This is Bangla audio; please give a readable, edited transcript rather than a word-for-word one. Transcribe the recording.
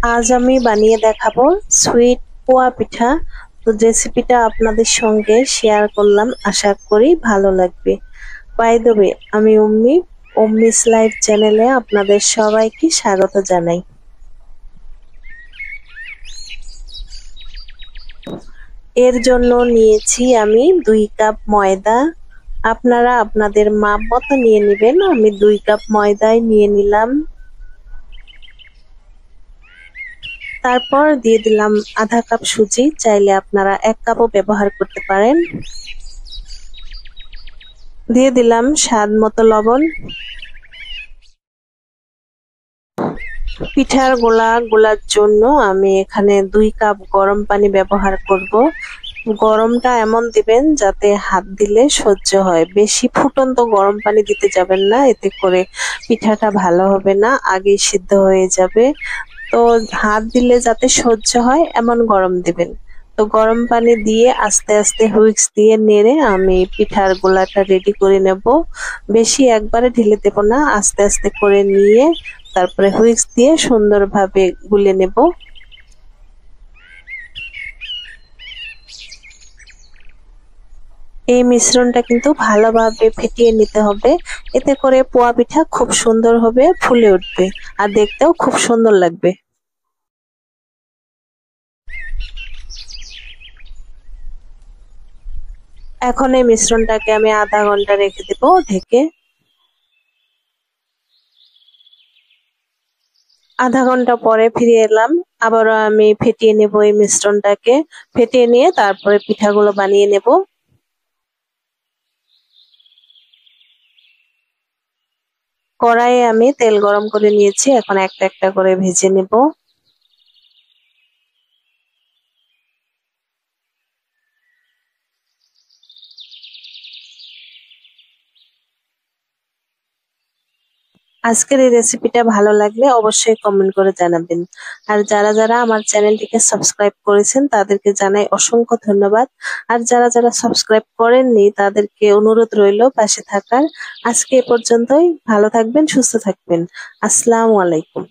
আজ আমি বানিয়ে দেখাবো সুইট পোয়া পিঠা। তো রেসিপিটা আপনাদের সঙ্গে শেয়ার করলাম, আশা করি ভালো লাগবে। বাই দ্য ওয়ে, আমি উম্মিস লাইফ চ্যানেলে আপনাদের সবাইকে স্বাগত জানাই। এর জন্য নিয়েছি আমি 2 কাপ ময়দা। আপনারা আপনাদের মাপ মতো নিয়ে নেবেন। আমি 2 কাপ ময়দাই নিয়ে নিলাম। তারপর দিয়ে দিলাম আধা কাপ সুজি, চাইলে আপনারা 1 কাপও ব্যবহার করতে পারেন। দিয়ে দিলাম স্বাদ মতো লবণ। পিঠার গোলার জন্য আমি এখানে 2 কাপ গরম পানি ব্যবহার করব। গরমটা এমন দিবেন যাতে হাত দিলে সহ্য হয়। বেশি ফুটন্ত গরম পানি দিতে যাবেন না, এতে করে পিঠাটা ভালো হবে না, আগেই সিদ্ধ হয়ে যাবে। তো হাত দিলে যাতে সহ্য হয় এমন গরম দিবেন। তো গরম পানি দিয়ে আস্তে আস্তে হুইক্স দিয়ে নেড়ে আমি পিঠার গোলাটা রেডি করে নেব। বেশি একবারে ঢেলে দেব না, আস্তে আস্তে করে নিয়ে তারপরে হুইক্স দিয়ে সুন্দরভাবে গুলে নেব। এই মিশ্রণটা কিন্তু ভালোভাবে ফেটিয়ে নিতে হবে, এতে করে পোয়া পিঠা খুব সুন্দর হবে, ফুলে উঠবে আর দেখতেও খুব সুন্দর লাগবে। এখন এই মিশ্রণটাকে আমি আধা ঘন্টা রেখে দেব ঢেকে। আধা ঘন্টা পরে ফিরে এলাম। আবারও আমি ফেটিয়ে নেব এই মিশ্রণটাকে। ফেটিয়ে নিয়ে তারপরে পিঠাগুলো বানিয়ে নেব। কড়াইয়ে আমি তেল গরম করে নিয়েছি, এখন একটা একটা করে ভেজে নেব। আজকের এই রেসিপিটা ভালো লাগলে অবশ্যই কমেন্ট করে জানাবেন। আর যারা যারা আমার চ্যানেলটিকে সাবস্ক্রাইব করেছেন তাদেরকে জানাই অসংখ্য ধন্যবাদ। আর যারা যারা সাবস্ক্রাইব করেননি তাদেরকে অনুরোধ রইল পাশে থাকার। আজকে এ পর্যন্তই। ভালো থাকবেন, সুস্থ থাকবেন। আসসালামু আলাইকুম।